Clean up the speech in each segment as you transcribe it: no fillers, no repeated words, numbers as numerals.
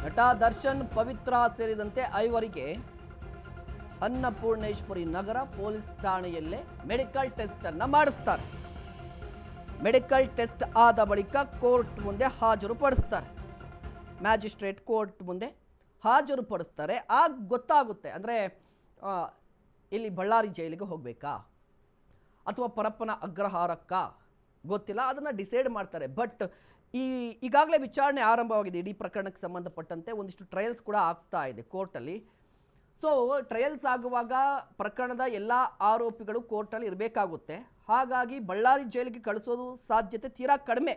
ನಟ ದರ್ಶನ್, ಪವಿತ್ರ ಸೇರಿದಂತೆ ಐವರಿಗೆ ಅನ್ನಪೂರ್ಣೇಶ್ವರಿ ನಗರ police ಠಾಣೆಯಲ್ಲೇ medical test ಅನ್ನ ಮಾಡಿಸ್ತಾರೆ. ಮೆಡಿಕಲ್ ಟೆಸ್ಟ್ ಆದ ಬಳಿಕ ಕೋರ್ಟ್ ಮುಂದೆ ಹಾಜರುಪಡಿಸ್ತಾರೆ. ಮ್ಯಾಜಿಸ್ಟ್ರೇಟ್ ಕೋರ್ಟ್ ಮುಂದೆ ಹಾಜರುಪಡಿಸ್ತಾರೆ. ಆಗ ಗೊತ್ತಾಗುತ್ತೆ, ಅಂದರೆ ಇಲ್ಲಿ ಬಳ್ಳಾರಿ ಜೈಲಿಗೆ ಹೋಗಬೇಕಾ ಅಥವಾ ಪರಪ್ಪನ ಅಗ್ರಹಾರಕ್ಕಾ ಗೊತ್ತಿಲ್ಲ, ಅದನ್ನು ಡಿಸೈಡ್ ಮಾಡ್ತಾರೆ. ಬಟ್ ಈಗಾಗಲೇ ವಿಚಾರಣೆ ಆರಂಭವಾಗಿದೆ. ಇಡೀ ಪ್ರಕರಣಕ್ಕೆ ಸಂಬಂಧಪಟ್ಟಂತೆ ಒಂದಿಷ್ಟು ಟ್ರಯಲ್ಸ್ ಕೂಡ ಆಗ್ತಾ ಇದೆ ಕೋರ್ಟಲ್ಲಿ. ಸೊ ಟ್ರಯಲ್ಸ್ ಆಗುವಾಗ ಪ್ರಕರಣದ ಎಲ್ಲ ಆರೋಪಿಗಳು ಕೋರ್ಟಲ್ಲಿ ಇರಬೇಕಾಗುತ್ತೆ. ಹಾಗಾಗಿ ಬಳ್ಳಾರಿ ಜೈಲಿಗೆ ಕಳಿಸೋದು ಸಾಧ್ಯತೆ ತೀರಾ ಕಡಿಮೆ.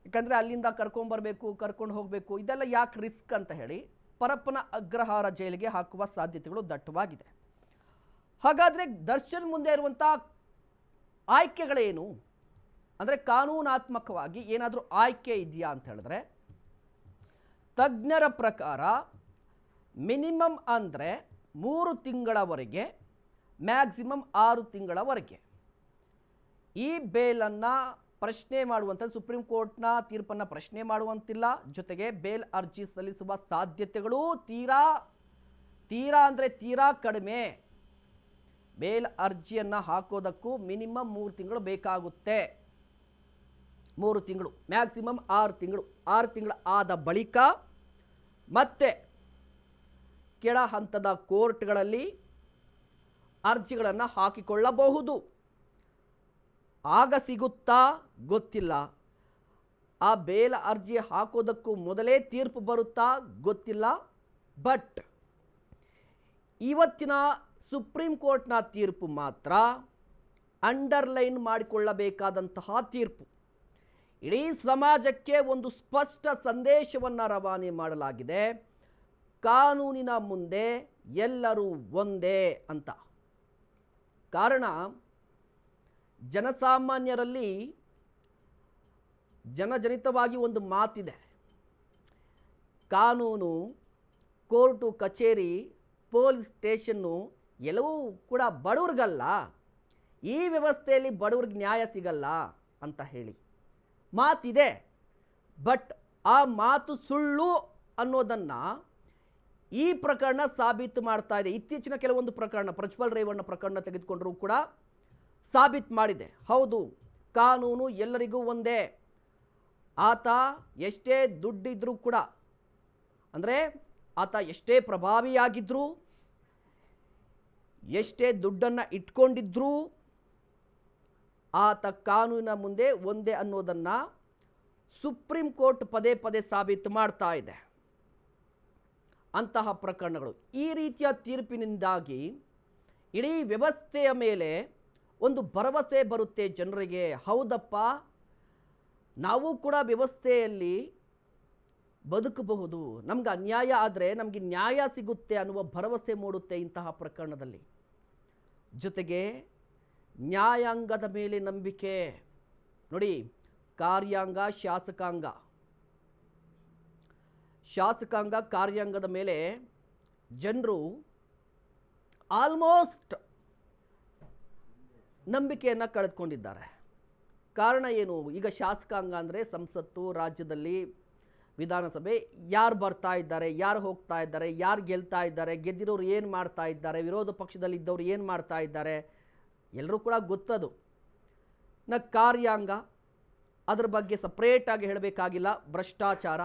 ಯಾಕಂದರೆ ಅಲ್ಲಿಂದ ಕರ್ಕೊಂಬರಬೇಕು, ಕರ್ಕೊಂಡು ಹೋಗಬೇಕು, ಇದೆಲ್ಲ ಯಾಕೆ ರಿಸ್ಕ್ ಅಂತ ಹೇಳಿ ಪರಪ್ಪನ ಅಗ್ರಹಾರ ಜೈಲಿಗೆ ಹಾಕುವ ಸಾಧ್ಯತೆಗಳು ದಟ್ಟವಾಗಿದೆ. ಹಾಗಾದರೆ ದರ್ಶನ್ ಮುಂದೆ ಇರುವಂಥ ಆಯ್ಕೆಗಳೇನು, ಅಂದರೆ ಕಾನೂನಾತ್ಮಕವಾಗಿ ಏನಾದರೂ ಆಯ್ಕೆ ಇದೆಯಾ ಅಂತ ಹೇಳಿದ್ರೆ, ತಜ್ಞರ ಪ್ರಕಾರ ಮಿನಿಮಮ್ ಅಂದರೆ 3 ತಿಂಗಳವರೆಗೆ, ಮ್ಯಾಕ್ಸಿಮಮ್ 6 ತಿಂಗಳವರೆಗೆ ಈ ಬೇಲನ್ನು ಪ್ರಶ್ನೆ ಮಾಡುವಂಥ, ಸುಪ್ರೀಂ ಕೋರ್ಟ್ನ ತೀರ್ಪನ್ನು ಪ್ರಶ್ನೆ ಮಾಡುವಂತಿಲ್ಲ. ಜೊತೆಗೆ ಬೇಲ್ ಅರ್ಜಿ ಸಲ್ಲಿಸುವ ಸಾಧ್ಯತೆಗಳು ತೀರಾ ಕಡಿಮೆ. ಬೇಲ್ ಅರ್ಜಿಯನ್ನು ಹಾಕೋದಕ್ಕೂ ಮಿನಿಮಮ್ 3 ತಿಂಗಳು ಬೇಕಾಗುತ್ತೆ. 3 ತಿಂಗಳು, ಮ್ಯಾಕ್ಸಿಮಮ್ 6 ತಿಂಗಳು. 6 ತಿಂಗಳು ಆದ ಬಳಿಕ ಮತ್ತೆ ಕೆಳ ಹಂತದ ಕೋರ್ಟ್ಗಳಲ್ಲಿ ಅರ್ಜಿಗಳನ್ನು ಹಾಕಿಕೊಳ್ಳಬಹುದು. ಆಗ ಸಿಗುತ್ತಾ ಗೊತ್ತಿಲ್ಲ. ಆ ಬೇಲ್ ಅರ್ಜಿ ಹಾಕೋದಕ್ಕೂ ಮೊದಲೇ ತೀರ್ಪು ಬರುತ್ತಾ ಗೊತ್ತಿಲ್ಲ. ಬಟ್ ಇವತ್ತಿನ ಸುಪ್ರೀಂ ಕೋರ್ಟ್ನ ತೀರ್ಪು ಮಾತ್ರ ಅಂಡರ್ಲೈನ್ ಮಾಡಿಕೊಳ್ಳಬೇಕಾದಂತಹ ತೀರ್ಪು. ಇಡೀ ಸಮಾಜಕ್ಕೆ ಒಂದು ಸ್ಪಷ್ಟ ಸಂದೇಶವನ್ನು ರವಾನೆ ಮಾಡಲಾಗಿದೆ. ಕಾನೂನಿನ ಮುಂದೆ ಎಲ್ಲರೂ ಒಂದೇ ಅಂತ. ಕಾರಣ, ಜನಸಾಮಾನ್ಯರಲ್ಲಿ ಜನಜನಿತವಾಗಿ ಒಂದು ಮಾತಿದೆ, ಕಾನೂನು, ಕೋರ್ಟು, ಕಚೇರಿ, ಪೊಲೀಸ್ ಸ್ಟೇಷನ್ನು ಎಲ್ಲವೂ ಕೂಡ ಬಡವ್ರಿಗಲ್ಲ, ಈ ವ್ಯವಸ್ಥೆಯಲ್ಲಿ ಬಡವ್ರಿಗೆ ನ್ಯಾಯ ಸಿಗಲ್ಲ ಅಂತ ಹೇಳಿ ಮಾತಿದೆ. ಬಟ್ ಆ ಮಾತು ಸುಳ್ಳು ಅನ್ನೋದನ್ನು ಈ ಪ್ರಕರಣ ಸಾಬೀತು ಮಾಡ್ತಾ ಇದೆ. ಇತ್ತೀಚಿನ ಕೆಲವೊಂದು ಪ್ರಕರಣ, ಪ್ರಜ್ವಲ್ ರೇವಣ್ಣ ಪ್ರಕರಣ ತೆಗೆದುಕೊಂಡರೂ ಕೂಡ ಸಾಬೀತು ಮಾಡಿದೆ. ಹೌದು, ಕಾನೂನು ಎಲ್ಲರಿಗೂ ಒಂದೇ. ಆತ ಎಷ್ಟೇ ದುಡ್ಡಿದ್ರೂ ಕೂಡ, ಅಂದರೆ ಆತ ಎಷ್ಟೇ ಪ್ರಭಾವಿಯಾಗಿದ್ದರೂ, ಎಷ್ಟೇ ದುಡ್ಡನ್ನು ಇಟ್ಕೊಂಡಿದ್ರೂ ಆತ ಕಾನೂನಿನ ಮುಂದೆ ಒಂದೇ ಅನ್ನೋದನ್ನು ಸುಪ್ರೀಂ ಕೋರ್ಟ್ ಪದೇ ಪದೇ ಸಾಬೀತು ಮಾಡ್ತಾ ಇದೆ. ಅಂತಹ ಪ್ರಕರಣಗಳು, ಈ ರೀತಿಯ ತೀರ್ಪಿನಿಂದಾಗಿ ಇಡೀ ವ್ಯವಸ್ಥೆಯ ಮೇಲೆ ಒಂದು ಭರವಸೆ ಬರುತ್ತೆ ಜನರಿಗೆ. ಹೌದಪ್ಪ, ನಾವು ಕೂಡ ವ್ಯವಸ್ಥೆಯಲ್ಲಿ ಬದುಕಬಹುದು, ನಮ್ಗೆ ಅನ್ಯಾಯ ಆದರೆ ನಮಗೆ ನ್ಯಾಯ ಸಿಗುತ್ತೆ ಅನ್ನುವ ಭರವಸೆ ಮೂಡುತ್ತೆ ಇಂತಹ ಪ್ರಕರಣದಲ್ಲಿ. ಜೊತೆಗೆ ನ್ಯಾಯಾಂಗದ ಮೇಲೆ ನಂಬಿಕೆ. ನೋಡಿ, ಕಾರ್ಯಾಂಗ, ಶಾಸಕಾಂಗ ಕಾರ್ಯಾಂಗದ ಮೇಲೆ ಜನರು ಆಲ್ಮೋಸ್ಟ್ ನಂಬಿಕೆಯನ್ನು ಕಳೆದುಕೊಂಡಿದ್ದಾರೆ. ಕಾರಣ ಏನು? ಈಗ ಶಾಸಕಾಂಗ ಅಂದರೆ ಸಂಸತ್ತು, ರಾಜ್ಯದಲ್ಲಿ ವಿಧಾನಸಭೆ, ಯಾರು ಬರ್ತಾ ಇದ್ದಾರೆ, ಯಾರು ಹೋಗ್ತಾ ಇದ್ದಾರೆ, ಯಾರು ಗೆಲ್ತಾ ಇದ್ದಾರೆ, ಗೆದ್ದಿರೋರು ಏನು ಮಾಡ್ತಾ ಇದ್ದಾರೆ, ವಿರೋಧ ಪಕ್ಷದಲ್ಲಿದ್ದವರು ಏನು ಮಾಡ್ತಾ ಇದ್ದಾರೆ, ಎಲ್ಲರೂ ಕೂಡ ಗೊತ್ತದು. ಕಾರ್ಯಾಂಗ, ಅದರ ಬಗ್ಗೆ ಸಪ್ರೇಟಾಗಿ ಹೇಳಬೇಕಾಗಿಲ್ಲ. ಭ್ರಷ್ಟಾಚಾರ.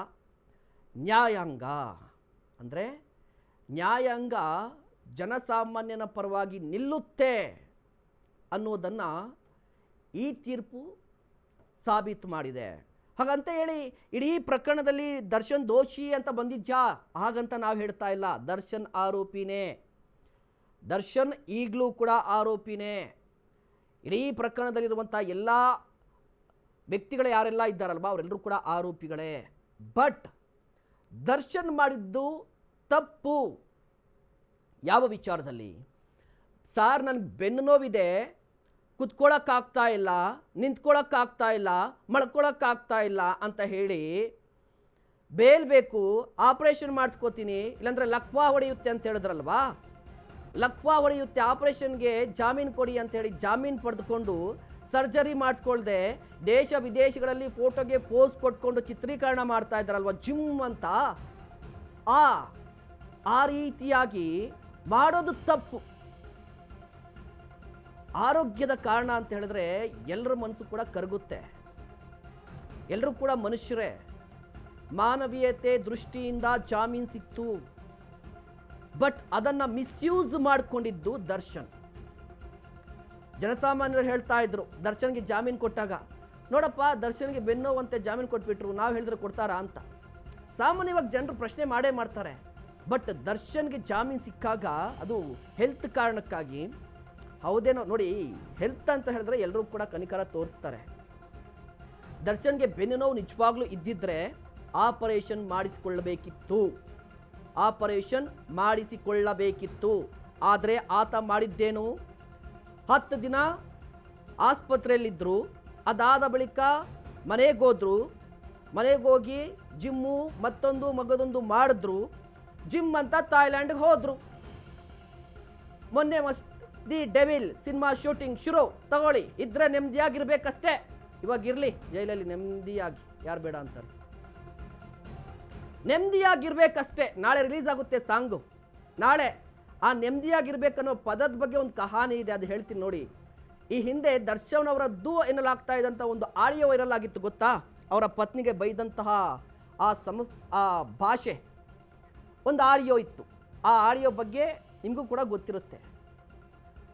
ನ್ಯಾಯಾಂಗ ಅಂದರೆ ನ್ಯಾಯಾಂಗ ಜನಸಾಮಾನ್ಯನ ಪರವಾಗಿ ನಿಲ್ಲುತ್ತೆ ಅನ್ನೋದನ್ನು ಈ ತೀರ್ಪು ಸಾಬೀತು ಮಾಡಿದೆ. ಹಾಗಂತ ಹೇಳಿ ಇಡೀ ಪ್ರಕರಣದಲ್ಲಿ ದರ್ಶನ್ ದೋಷಿ ಅಂತ ಬಂದಿದ್ಯಾ? ಹಾಗಂತ ನಾವು ಹೇಳ್ತಾ ಇಲ್ಲ. ದರ್ಶನ್ ಆರೋಪಿನೇ. ದರ್ಶನ್ ಈಗಲೂ ಕೂಡ ಆರೋಪಿನೇ. ಇಡೀ ಪ್ರಕರಣದಲ್ಲಿರುವಂಥ ಎಲ್ಲ ವ್ಯಕ್ತಿಗಳು ಯಾರೆಲ್ಲ ಇದ್ದಾರಲ್ವ, ಅವರೆಲ್ಲರೂ ಕೂಡ ಆರೋಪಿಗಳೇ. ಬಟ್ ದರ್ಶನ್ ಮಾಡಿದ್ದು ತಪ್ಪು. ಯಾವ ವಿಚಾರದಲ್ಲಿ? ಸಾರ್, ನನಗೆ ಬೆನ್ನು ನೋವಿದೆ, ಕುತ್ಕೊಳ್ಳೋಕ್ಕಾಗ್ತಾ ಇಲ್ಲ, ನಿಂತ್ಕೊಳ್ಳೋಕ್ಕಾಗ್ತಾ ಇಲ್ಲ, ಮಲ್ಕೊಳ್ಳೋಕ್ಕಾಗ್ತಾ ಇಲ್ಲ ಅಂತ ಹೇಳಿ ಬೇಲ್ ಬೇಕು, ಆಪ್ರೇಷನ್ ಮಾಡಿಸ್ಕೋತೀನಿ, ಇಲ್ಲಾಂದರೆ ಲಕ್ವಾ ಹೊಡೆಯುತ್ತೆ ಅಂತ ಹೇಳಿದ್ರಲ್ವಾ, ಲಕ್ವಾ ಹೊಡೆಯುತ್ತೆ, ಆಪ್ರೇಷನ್ಗೆ ಜಾಮೀನು ಕೊಡಿ ಅಂತೇಳಿ ಜಾಮೀನು ಪಡೆದುಕೊಂಡು ಸರ್ಜರಿ ಮಾಡಿಸ್ಕೊಳ್ದೆ ದೇಶ ವಿದೇಶಗಳಲ್ಲಿ ಫೋಟೋಗೆ ಪೋಸ್ ಕೊಟ್ಕೊಂಡು ಚಿತ್ರೀಕರಣ ಮಾಡ್ತಾ ಇದ್ದಾರಲ್ವ ಜಿಮ್ ಅಂತ, ಆ ರೀತಿಯಾಗಿ ಮಾಡೋದು ತಪ್ಪು. ಆರೋಗ್ಯದ ಕಾರಣ ಅಂತ ಹೇಳಿದ್ರೆ ಎಲ್ಲರ ಮನಸ್ಸು ಕೂಡ ಕರಗುತ್ತೆ. ಎಲ್ಲರೂ ಕೂಡ ಮನುಷ್ಯರೇ. ಮಾನವೀಯತೆ ದೃಷ್ಟಿಯಿಂದ ಜಾಮೀನು ಸಿಕ್ತು, ಬಟ್ ಅದನ್ನು ಮಿಸ್ಯೂಸ್ ಮಾಡಿಕೊಂಡಿದ್ದು ದರ್ಶನ್. ಜನಸಾಮಾನ್ಯರು ಹೇಳ್ತಾ ಇದ್ರು ದರ್ಶನ್ಗೆ ಜಾಮೀನು ಕೊಟ್ಟಾಗ, ನೋಡಪ್ಪ ದರ್ಶನ್ಗೆ ಬೆನ್ನೋವಂತೆ ಜಾಮೀನು ಕೊಟ್ಬಿಟ್ರು, ನಾವು ಹೇಳಿದ್ರೆ ಕೊಡ್ತಾರಾ ಅಂತ. ಸಾಮಾನ್ಯವಾಗಿ ಜನರು ಪ್ರಶ್ನೆ ಮಾಡೇ ಮಾಡ್ತಾರೆ. ಬಟ್ ದರ್ಶನ್ಗೆ ಜಾಮೀನು ಸಿಕ್ಕಾಗ ಅದು ಹೆಲ್ತ್ ಕಾರಣಕ್ಕಾಗಿ, ಹೌದೇನೋ ನೋಡಿ, ಹೆಲ್ತ್ ಅಂತ ಹೇಳಿದ್ರೆ ಎಲ್ಲರೂ ಕೂಡ ಕನಿಕರ ತೋರಿಸ್ತಾರೆ. ದರ್ಶನ್ಗೆ ಬೆನ್ನು ನೋವು ನಿಜವಾಗ್ಲೂ ಇದ್ದಿದ್ರೆ ಆಪರೇಷನ್ ಮಾಡಿಸಿಕೊಳ್ಳಬೇಕಿತ್ತು. ಆದರೆ ಆತ ಮಾಡಿದ್ದೇನು, 10 ದಿನ ಆಸ್ಪತ್ರೆಯಲ್ಲಿದ್ದರು. ಅದಾದ ಬಳಿಕ ಮನೆಗೋಗಿ ಜಿಮ್ಮು ಮಗದೊಂದು ಮಾಡಿದ್ರು. ಜಿಮ್ ಅಂತ ಥಾಯ್ಲ್ಯಾಂಡ್ಗೆ ಹೋದರು. ಮೊನ್ನೆ ದಿ ಡೆವಿಲ್ ಸಿನಿಮಾ ಶೂಟಿಂಗ್ ಶುರು. ತಗೊಳ್ಳಿ, ಇದ್ರೆ ನೆಮ್ಮದಿಯಾಗಿರ್ಬೇಕಷ್ಟೇ. ಇವಾಗ ಇರಲಿ ಜೈಲಲ್ಲಿ ನೆಮ್ಮದಿಯಾಗಿ, ಯಾರು ಬೇಡ ಅಂತಾರೆ. ನೆಮ್ಮದಿಯಾಗಿರ್ಬೇಕಷ್ಟೇ. ನಾಳೆ ರಿಲೀಸ್ ಆಗುತ್ತೆ ಸಾಂಗು. ನಾಳೆ ಆ ನೆಮ್ಮದಿಯಾಗಿರ್ಬೇಕನ್ನೋ ಪದದ ಬಗ್ಗೆ ಒಂದು ಕಹಾನಿ ಇದೆ, ಅದು ಹೇಳ್ತೀನಿ ನೋಡಿ. ಈ ಹಿಂದೆ ದರ್ಶನ್ ಅವರದ್ದು ಎನ್ನಲಾಗ್ತಾ ಇದ್ದಂಥ ಒಂದು ಆಡಿಯೋ ವೈರಲ್ ಆಗಿತ್ತು ಗೊತ್ತಾ? ಅವರ ಪತ್ನಿಗೆ ಬೈದಂತಹ ಆ ಭಾಷೆ ಒಂದು ಆಡಿಯೋ ಇತ್ತು. ಆ ಆಡಿಯೋ ಬಗ್ಗೆ ನಿಮಗೂ ಕೂಡ ಗೊತ್ತಿರುತ್ತೆ.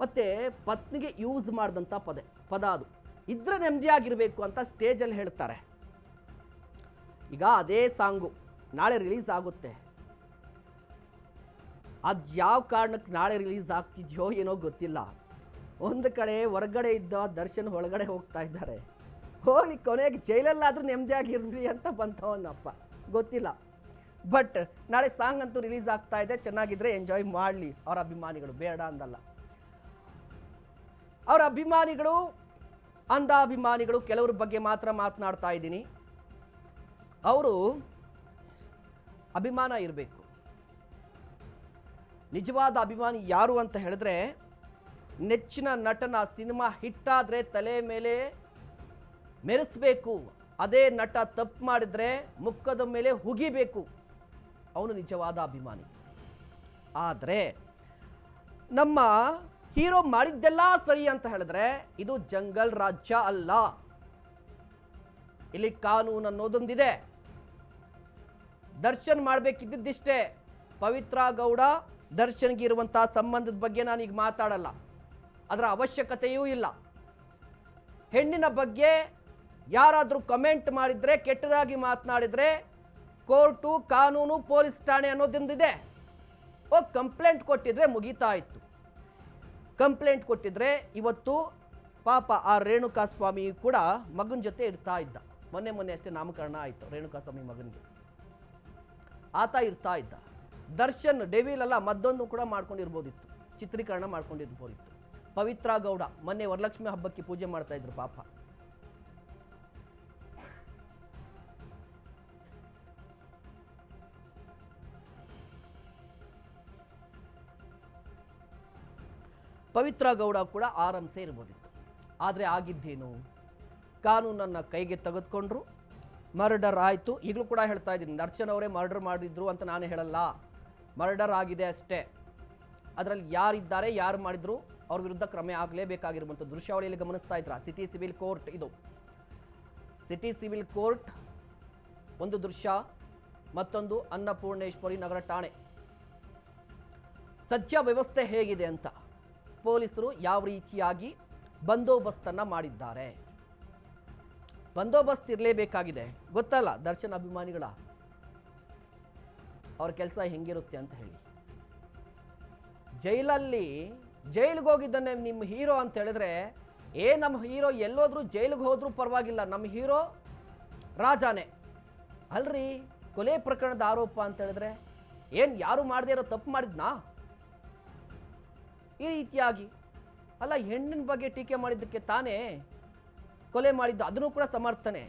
ಮತ್ತು ಪತ್ನಿಗೆ ಯೂಸ್ ಮಾಡಿದಂಥ ಪದ ಅದು. ಇದ್ರೆ ನೆಮ್ಮದಿಯಾಗಿರಬೇಕು ಅಂತ ಸ್ಟೇಜಲ್ಲಿ ಹೇಳ್ತಾರೆ. ಈಗ ಅದೇ ಸಾಂಗು ನಾಳೆ ರಿಲೀಸ್ ಆಗುತ್ತೆ. ಅದು ಯಾವ ಕಾರಣಕ್ಕೆ ನಾಳೆ ರಿಲೀಸ್ ಆಗ್ತಿದೆಯೋ ಏನೋ ಗೊತ್ತಿಲ್ಲ. ಒಂದು ಕಡೆ ಹೊರಗಡೆ ಇದ್ದ ದರ್ಶನ್ ಒಳಗಡೆ ಹೋಗ್ತಾ ಇದ್ದಾರೆ. ಹೋಗಿ ಕೊನೆಗೆ ಜೈಲಲ್ಲಾದರೂ ನೆಮ್ಮದಿಯಾಗಿರ್ರಿ ಅಂತ ಬಂತವನ್ನಪ್ಪ, ಗೊತ್ತಿಲ್ಲ. ಬಟ್ ನಾಳೆ ಸಾಂಗ್ ಅಂತೂ ರಿಲೀಸ್ ಆಗ್ತಾ ಇದೆ. ಚೆನ್ನಾಗಿದ್ರೆ ಎಂಜಾಯ್ ಮಾಡಲಿ ಅವರ ಅಭಿಮಾನಿಗಳು, ಬೇಡ ಅಂದಲ್ಲ. ಅವರ ಅಭಿಮಾನಿಗಳು, ಅಭಿಮಾನಿಗಳು ಕೆಲವ್ರ ಬಗ್ಗೆ ಮಾತ್ರ ಮಾತನಾಡ್ತಾ ಇದ್ದೀನಿ. ಅವರು ಅಭಿಮಾನ ಇರಬೇಕು. ನಿಜವಾದ ಅಭಿಮಾನಿ ಯಾರು ಅಂತ ಹೇಳಿದ್ರೆ, ನೆಚ್ಚಿನ ನಟನ ಸಿನಿಮಾ ಹಿಟ್ಟಾದರೆ ತಲೆ ಮೇಲೆ ಮೆರೆಸಬೇಕು. ಅದೇ ನಟ ತಪ್ಪು ಮಾಡಿದ್ರೆ ಮುಖದ ಮೇಲೆ ಹುಗಿಬೇಕು. ಅವನು ನಿಜವಾದ ಅಭಿಮಾನಿ. ಆದರೆ ನಮ್ಮ ಹೀರೋ ಮಾಡಿದ್ದೆಲ್ಲ ಸರಿ ಅಂತ ಹೇಳಿದ್ರೆ ಇದು ಜಂಗಲ್ ರಾಜ್ಯ ಅಲ್ಲ. ಇಲ್ಲಿ ಕಾನೂನು ಅನ್ನೋದೊಂದಿದೆ. ದರ್ಶನ್ ಮಾಡಬೇಕಿದ್ದಿಷ್ಟೇ. ಪವಿತ್ರ ಗೌಡ ದರ್ಶನ್ಗೆ ಇರುವಂತಹ ಸಂಬಂಧದ ಬಗ್ಗೆ ನಾನೀಗ ಮಾತಾಡಲ್ಲ, ಅದರ ಅವಶ್ಯಕತೆಯೂ ಇಲ್ಲ. ಹೆಣ್ಣಿನ ಬಗ್ಗೆ ಯಾರಾದರೂ ಕಮೆಂಟ್ ಮಾಡಿದರೆ, ಕೆಟ್ಟದಾಗಿ ಮಾತನಾಡಿದರೆ ಕೋರ್ಟು, ಕಾನೂನು, ಪೊಲೀಸ್ ಠಾಣೆ ಅನ್ನೋದೊಂದಿದೆ. ಕಂಪ್ಲೇಂಟ್ ಕೊಟ್ಟಿದ್ರೆ ಮುಗೀತಾ ಇತ್ತು. ಕಂಪ್ಲೇಂಟ್ ಕೊಟ್ಟಿದ್ರೆ ಇವತ್ತು ಪಾಪ ಆ ರೇಣುಕಾಸ್ವಾಮಿ ಕೂಡ ಮಗನ ಜೊತೆ ಇರ್ತಾ ಇದ್ದ. ಮೊನ್ನೆ ಅಷ್ಟೇ ನಾಮಕರಣ ಆಯಿತು ರೇಣುಕಾಸ್ವಾಮಿ ಮಗನಿಗೆ. ಆತ ಇರ್ತಾ ಇದ್ದ. ದರ್ಶನ್ ಡೆವಿಲ್ ಅಲ್ಲ, ಮತ್ತೊಂದು ಕೂಡ ಮಾಡ್ಕೊಂಡಿರ್ಬೋದಿತ್ತು, ಚಿತ್ರೀಕರಣ ಮಾಡ್ಕೊಂಡಿರ್ಬೋದಿತ್ತು. ಪವಿತ್ರ ಗೌಡ ಮೊನ್ನೆ ವರಲಕ್ಷ್ಮಿ ಹಬ್ಬಕ್ಕೆ ಪೂಜೆ ಮಾಡ್ತಾ ಇದ್ರು ಪಾಪ. ಪವಿತ್ರ ಗೌಡ ಕೂಡ ಆರಾಮ್ಸೆ ಇರ್ಬೋದಿತ್ತು. ಆದರೆ ಆಗಿದ್ದೇನು, ಕಾನೂನನ್ನು ಕೈಗೆ ತೆಗೆದುಕೊಂಡ್ರು, ಮರ್ಡರ್ ಆಯಿತು. ಈಗಲೂ ಕೂಡ ಹೇಳ್ತಾ ಇದ್ದೀನಿ, ದರ್ಶನ್ ಅವರೇ ಮರ್ಡರ್ ಮಾಡಿದ್ರು ಅಂತ ನಾನು ಹೇಳಲ್ಲ, ಮರ್ಡರ್ ಆಗಿದೆ ಅಷ್ಟೇ. ಅದರಲ್ಲಿ ಯಾರಿದ್ದಾರೆ, ಯಾರು ಮಾಡಿದ್ರು, ಅವ್ರ ವಿರುದ್ಧ ಕ್ರಮ ಆಗಲೇಬೇಕಾಗಿರುವಂಥ ದೃಶ್ಯಾವಳಿಯಲ್ಲಿ ಗಮನಿಸ್ತಾ ಇದ್ರ. ಸಿಟಿ ಸಿವಿಲ್ ಕೋರ್ಟ್ ಇದು. ಸಿಟಿ ಸಿವಿಲ್ ಕೋರ್ಟ್ ಒಂದು ದೃಶ್ಯ, ಮತ್ತೊಂದು ಅನ್ನಪೂರ್ಣೇಶ್ವರಿ ನಗರ ಠಾಣೆ. ಸಜ್ಜ ವ್ಯವಸ್ಥೆ ಹೇಗಿದೆ ಅಂತ, ಪೊಲೀಸರು ಯಾವ ರೀತಿಯಾಗಿ ಬಂದೋಬಸ್ತನ್ನು ಮಾಡಿದ್ದಾರೆ. ಬಂದೋಬಸ್ತ್ ಇರಲೇಬೇಕಾಗಿದೆ. ಗೊತ್ತಲ್ಲ ದರ್ಶನ್ ಅಭಿಮಾನಿಗಳ ಅವ್ರ ಕೆಲಸ ಹೆಂಗಿರುತ್ತೆ ಅಂತ ಹೇಳಿ. ಜೈಲಿಗೆ ಹೋಗಿದ್ದಾನೆ ನಿಮ್ಮ ಹೀರೋ ಅಂತ ಹೇಳಿದ್ರೆ, ನಮ್ಮ ಹೀರೋ ಎಲ್ಲೋದ್ರೂ ಜೈಲಿಗೆ ಹೋದ್ರೂ ಪರವಾಗಿಲ್ಲ, ನಮ್ಮ ಹೀರೋ ರಾಜಾನೇ ಅಲ್ರಿ. ಕೊಲೆ ಪ್ರಕರಣದ ಆರೋಪ ಅಂತ ಹೇಳಿದ್ರೆ ಯಾರು ಮಾಡದೇ ಇರೋ ತಪ್ಪು ಮಾಡಿದ್ನಾ? ಈ ರೀತಿಯಾಗಿ ಅಲ್ಲ, ಹೆಣ್ಣಿನ ಬಗ್ಗೆ ಟೀಕೆ ಮಾಡಿದ್ದಕ್ಕೆ ತಾನೇ ಕೊಲೆ ಮಾಡಿದ್ದು, ಅದನ್ನು ಕೂಡ ಸಮರ್ಥನೆ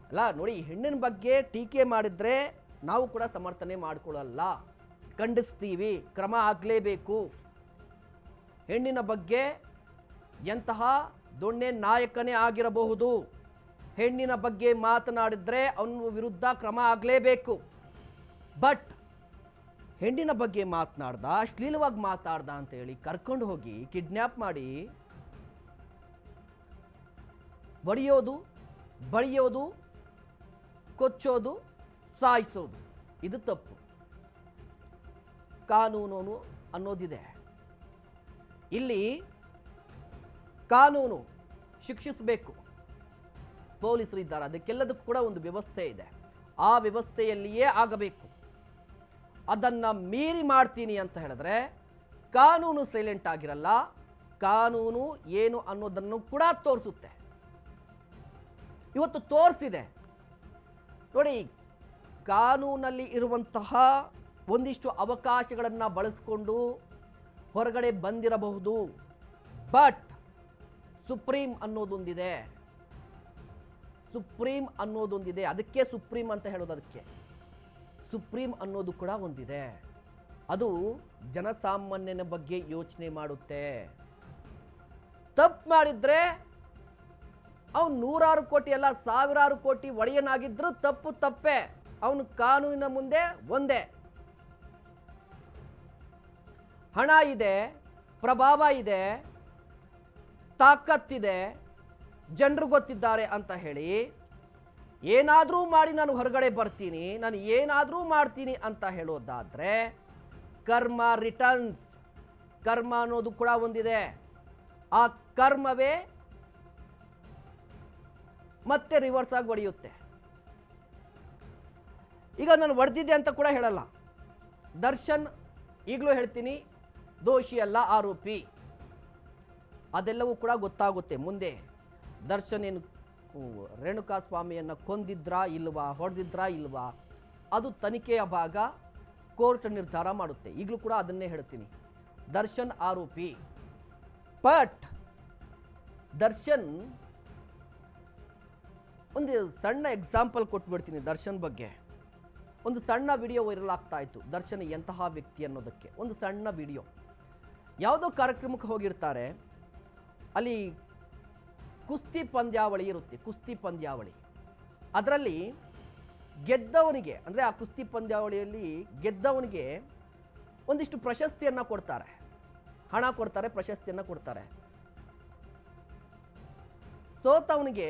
ಅಲ್ಲ. ನೋಡಿ, ಹೆಣ್ಣಿನ ಬಗ್ಗೆ ಟೀಕೆ ಮಾಡಿದ್ರೆ ನಾವು ಕೂಡ ಸಮರ್ಥನೆ ಮಾಡಿಕೊಳ್ಳಲ್ಲ, ಖಂಡಿಸ್ತೀವಿ, ಕ್ರಮ ಆಗಲೇಬೇಕು. ಹೆಣ್ಣಿನ ಬಗ್ಗೆ ಎಂತಹ ದೊಣ್ಣೆ ನಾಯಕನೇ ಆಗಿರಬಹುದು, ಹೆಣ್ಣಿನ ಬಗ್ಗೆ ಮಾತನಾಡಿದ್ರೆ ಅವನ ವಿರುದ್ಧ ಕ್ರಮ ಆಗಲೇಬೇಕು. ಬಟ್ ಹೆಣ್ಣಿನ ಬಗ್ಗೆ ಮಾತನಾಡ್ದ, ಅಶ್ಲೀಲವಾಗಿ ಮಾತಾಡ್ದ ಅಂತೇಳಿ ಕರ್ಕೊಂಡು ಹೋಗಿ ಕಿಡ್ನ್ಯಾಪ್ ಮಾಡಿ ಬಡಿಯೋದು, ಕೊಚ್ಚೋದು, ಸಾಯಿಸೋದು ಇದು ತಪ್ಪು. ಕಾನೂನು ಅನ್ನೋದಿದೆ. ಇಲ್ಲಿ ಕಾನೂನು ಶಿಕ್ಷಿಸಬೇಕು, ಪೊಲೀಸರು ಇದ್ದಾರೆ, ಅದಕ್ಕೆಲ್ಲದಕ್ಕೂ ಕೂಡ ಒಂದು ವ್ಯವಸ್ಥೆ ಇದೆ. ಆ ವ್ಯವಸ್ಥೆಯಲ್ಲಿಯೇ ಆಗಬೇಕು. ಅದನ್ನು ಮೀರಿ ಮಾಡ್ತೀನಿ ಅಂತ ಹೇಳಿದ್ರೆ ಕಾನೂನು ಸೈಲೆಂಟ್ ಆಗಿರಲ್ಲ. ಕಾನೂನು ಏನು ಅನ್ನೋದನ್ನು ಕೂಡ ತೋರಿಸುತ್ತೆ. ಇವತ್ತು ತೋರಿಸಿದೆ ನೋಡಿ. ಕಾನೂನಲ್ಲಿ ಇರುವಂತಹ ಒಂದಿಷ್ಟು ಅವಕಾಶಗಳನ್ನು ಬಳಸಿಕೊಂಡು ಹೊರಗಡೆ ಬಂದಿರಬಹುದು. ಬಟ್ ಸುಪ್ರೀಂ ಅನ್ನೋದೊಂದಿದೆ. ಅದಕ್ಕೆ ಸುಪ್ರೀಂ ಅಂತ ಹೇಳೋದು. ಅದಕ್ಕೆ ಸುಪ್ರೀಂ ಅನ್ನೋದು ಕೂಡ ಒಂದಿದೆ. ಅದು ಜನಸಾಮಾನ್ಯನ ಬಗ್ಗೆ ಯೋಚನೆ ಮಾಡುತ್ತೆ. ತಪ್ಪು ಮಾಡಿದ್ರೆ ಅವನು 100 ಕೋಟಿ ಅಲ್ಲ 1000 ಕೋಟಿ ಒಡೆಯನಾಗಿದ್ದರೂ ತಪ್ಪೇ. ಅವನು ಕಾನೂನಿನ ಮುಂದೆ ಒಂದೇ. ಹಣ ಇದೆ, ಪ್ರಭಾವ ಇದೆ, ತಾಕತ್ತಿದೆ, ಜನರು ಗೊತ್ತಿದ್ದಾರೆ ಅಂತ ಹೇಳಿ ಏನಾದರೂ ಮಾಡಿ ನಾನು ಹೊರಗಡೆ ಬರ್ತೀನಿ, ನಾನು ಏನಾದರೂ ಮಾಡ್ತೀನಿ ಅಂತ ಹೇಳೋದಾದರೆ ಕರ್ಮ ರಿಟರ್ನ್ಸ್. ಕರ್ಮ ಅನ್ನೋದು ಕೂಡ ಒಂದಿದೆ. ಆ ಕರ್ಮವೇ ಮತ್ತೆ ರಿವರ್ಸ್ ಆಗಿ ಹೊಡೆಯುತ್ತೆ. ಈಗ ನಾನು ಹೊಡೆದಿದ್ದೆ ಅಂತ ಕೂಡ ಹೇಳಲ್ಲ. ದರ್ಶನ್ ಈಗಲೂ ಹೇಳ್ತೀನಿ, ದೋಷಿ ಅಲ್ಲ, ಆರೋಪಿ. ಅದೆಲ್ಲವೂ ಕೂಡ ಗೊತ್ತಾಗುತ್ತೆ ಮುಂದೆ. ದರ್ಶನ್ ಏನು ರೇಣುಕಾ ಸ್ವಾಮಿಯನ್ನು ಕೊಂದಿದ್ರಾ ಇಲ್ವಾ, ಹೊಡೆದಿದ್ರಾ ಇಲ್ವಾ, ಅದು ತನಿಖೆಯ ಭಾಗ. ಕೋರ್ಟ್ ನಿರ್ಧಾರ ಮಾಡುತ್ತೆ. ಈಗಲೂ ಕೂಡ ಅದನ್ನೇ ಹೇಳ್ತೀನಿ, ದರ್ಶನ್ ಆರೋಪಿ. ಬಟ್ ದರ್ಶನ್ ಒಂದು ಸಣ್ಣ ಎಕ್ಸಾಂಪಲ್ ಕೊಟ್ಬಿಡ್ತೀನಿ ದರ್ಶನ್ ಬಗ್ಗೆ. ಒಂದು ಸಣ್ಣ ವಿಡಿಯೋ ವೈರಲ್ ಆಗ್ತಾ ಇತ್ತು, ದರ್ಶನ್ ಎಂತಹ ವ್ಯಕ್ತಿ ಅನ್ನೋದಕ್ಕೆ. ಒಂದು ಸಣ್ಣ ವಿಡಿಯೋ, ಯಾವುದೋ ಕಾರ್ಯಕ್ರಮಕ್ಕೆ ಹೋಗಿರ್ತಾರೆ, ಅಲ್ಲಿ ಕುಸ್ತಿ ಪಂದ್ಯಾವಳಿ ಇರುತ್ತೆ. ಕುಸ್ತಿ ಪಂದ್ಯಾವಳಿ, ಅದರಲ್ಲಿ ಗೆದ್ದವನಿಗೆ, ಅಂದರೆ ಆ ಕುಸ್ತಿ ಪಂದ್ಯಾವಳಿಯಲ್ಲಿ ಗೆದ್ದವನಿಗೆ ಒಂದಿಷ್ಟು ಪ್ರಶಸ್ತಿಯನ್ನು ಕೊಡ್ತಾರೆ, ಹಣ ಕೊಡ್ತಾರೆ, ಪ್ರಶಸ್ತಿಯನ್ನು ಕೊಡ್ತಾರೆ. ಸೋತವನಿಗೆ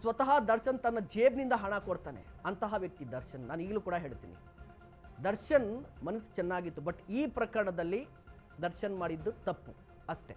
ಸ್ವತಃ ದರ್ಶನ್ ತನ್ನ ಜೇಬ್ನಿಂದ ಹಣ ಕೊಡ್ತಾನೆ. ಅಂತಹ ವ್ಯಕ್ತಿ ದರ್ಶನ್. ನಾನು ಈಗಲೂ ಕೂಡ ಹೇಳ್ತೀನಿ, ದರ್ಶನ್ ಮನಸ್ಸು ಚೆನ್ನಾಗಿತ್ತು. ಬಟ್ ಈ ಪ್ರಕರಣದಲ್ಲಿ ದರ್ಶನ್ ಮಾಡಿದ್ದು ತಪ್ಪು ಅಷ್ಟೇ.